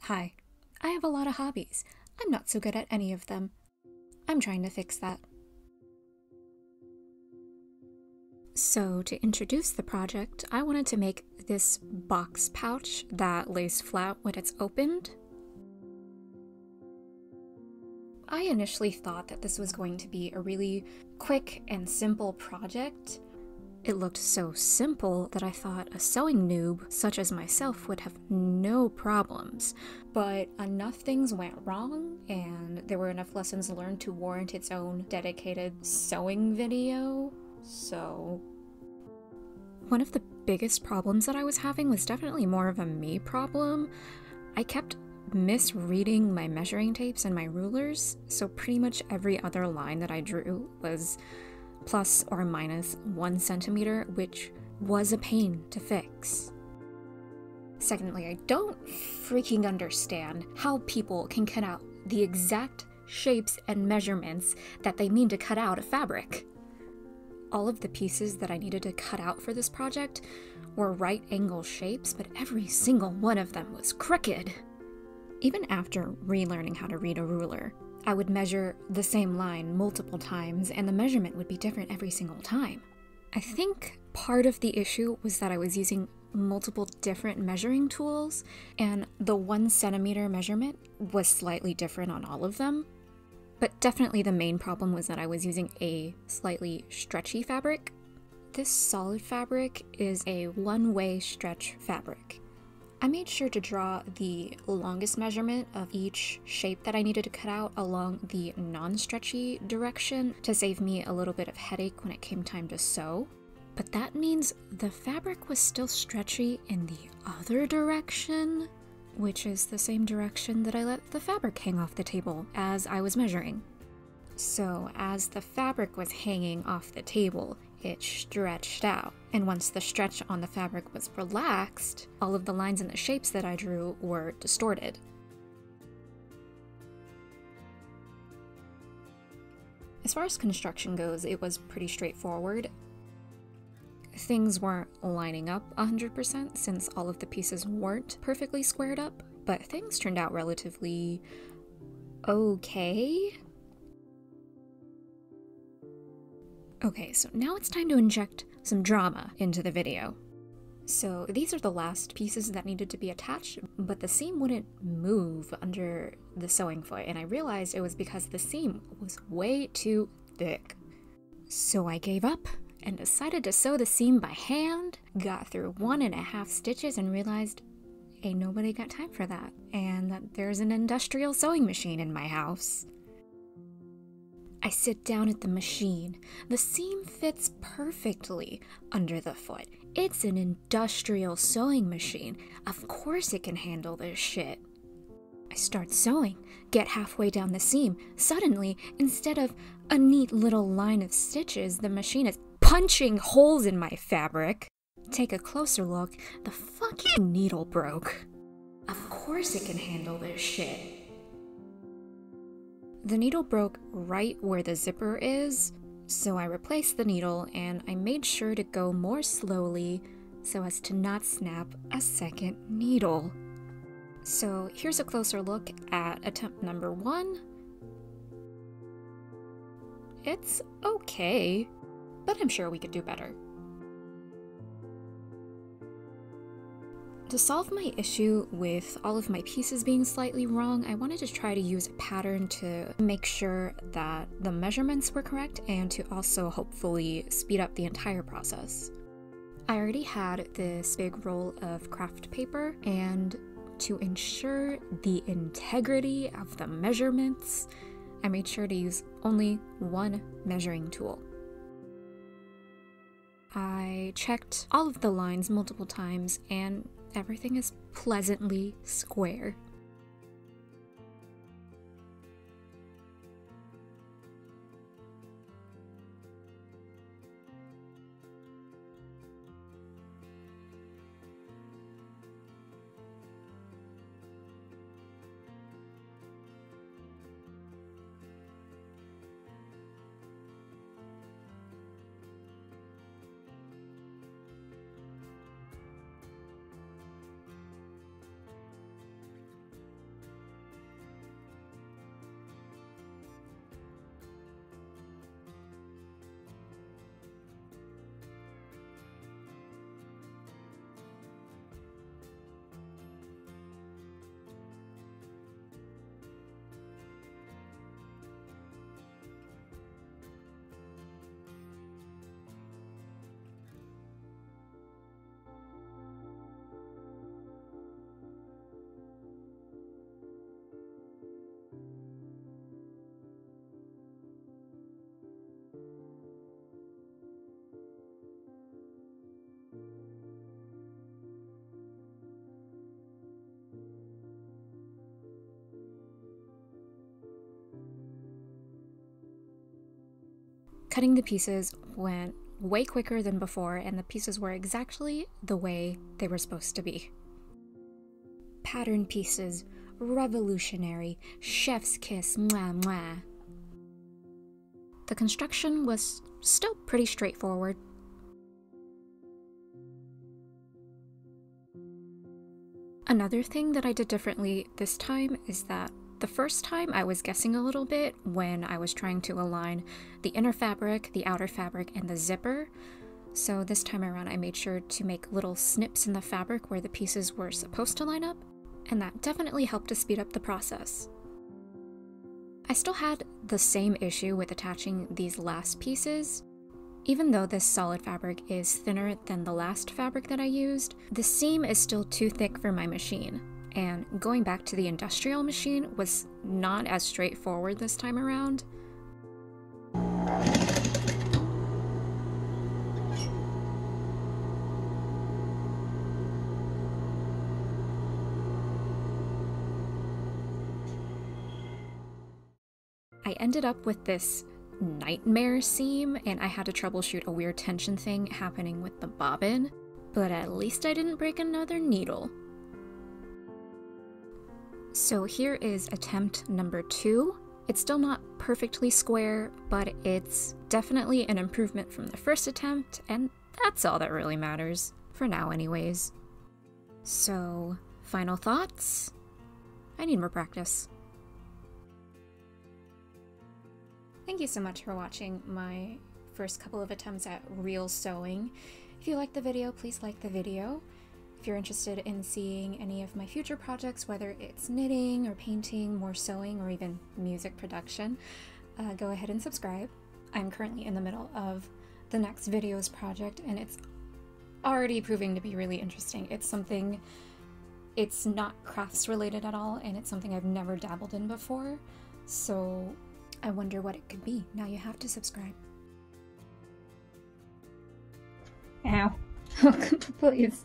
Hi, I have a lot of hobbies. I'm not so good at any of them. I'm trying to fix that. So to introduce the project, I wanted to make this box pouch that lays flat when it's opened. I initially thought that this was going to be a really quick and simple project. It looked so simple that I thought a sewing noob such as myself would have no problems, but enough things went wrong and there were enough lessons learned to warrant its own dedicated sewing video, so... One of the biggest problems that I was having was definitely more of a me problem. I kept misreading my measuring tapes and my rulers, so pretty much every other line that I drew was plus or minus 1 centimeter, which was a pain to fix. Secondly, I don't freaking understand how people can cut out the exact shapes and measurements that they mean to cut out of fabric. All of the pieces that I needed to cut out for this project were right angle shapes, but every single one of them was crooked. Even after relearning how to read a ruler, I would measure the same line multiple times and the measurement would be different every single time. I think part of the issue was that I was using multiple different measuring tools and the 1 centimeter measurement was slightly different on all of them. But definitely the main problem was that I was using a slightly stretchy fabric. This solid fabric is a one-way stretch fabric. I made sure to draw the longest measurement of each shape that I needed to cut out along the non-stretchy direction to save me a little bit of headache when it came time to sew. But that means the fabric was still stretchy in the other direction, which is the same direction that I let the fabric hang off the table as I was measuring. So as the fabric was hanging off the table, it stretched out. And once the stretch on the fabric was relaxed, all of the lines and the shapes that I drew were distorted. As far as construction goes, it was pretty straightforward. Things weren't lining up 100% since all of the pieces weren't perfectly squared up, but things turned out relatively okay. Okay, so now it's time to inject some drama into the video. So these are the last pieces that needed to be attached, but the seam wouldn't move under the sewing foot, and I realized it was because the seam was way too thick. So I gave up and decided to sew the seam by hand, got through 1.5 stitches and realized ain't nobody got time for that, and that there's an industrial sewing machine in my house. I sit down at the machine. The seam fits perfectly under the foot. It's an industrial sewing machine. Of course it can handle this shit. I start sewing, get halfway down the seam. Suddenly, instead of a neat little line of stitches, the machine is punching holes in my fabric. Take a closer look. The fucking needle broke. Of course it can handle this shit. The needle broke right where the zipper is, so I replaced the needle and I made sure to go more slowly so as to not snap a second needle. So here's a closer look at attempt number 1. It's okay, but I'm sure we could do better. To solve my issue with all of my pieces being slightly wrong, I wanted to try to use a pattern to make sure that the measurements were correct and to also hopefully speed up the entire process. I already had this big roll of craft paper, and to ensure the integrity of the measurements, I made sure to use only one measuring tool. I checked all of the lines multiple times and everything is pleasantly square. Cutting the pieces went way quicker than before, and the pieces were exactly the way they were supposed to be. Pattern pieces, revolutionary, chef's kiss, mwah mwah. The construction was still pretty straightforward. Another thing that I did differently this time is that the first time I was guessing a little bit when I was trying to align the inner fabric, the outer fabric, and the zipper. So this time around I made sure to make little snips in the fabric where the pieces were supposed to line up, and that definitely helped to speed up the process. I still had the same issue with attaching these last pieces. Even though this solid fabric is thinner than the last fabric that I used, the seam is still too thick for my machine, and going back to the industrial machine was not as straightforward this time around. I ended up with this nightmare seam, and I had to troubleshoot a weird tension thing happening with the bobbin, but at least I didn't break another needle. So here is attempt number 2. It's still not perfectly square, but it's definitely an improvement from the first attempt, and that's all that really matters, for now anyways. So, final thoughts? I need more practice. Thank you so much for watching my first couple of attempts at real sewing. If you liked the video, please like the video. If you're interested in seeing any of my future projects, whether it's knitting or painting, more sewing, or even music production, go ahead and subscribe. I'm currently in the middle of the next videos project, and it's already proving to be really interesting. It's not crafts related at all, and it's something I've never dabbled in before, so I wonder what it could be. Now you have to subscribe. Ow. Please.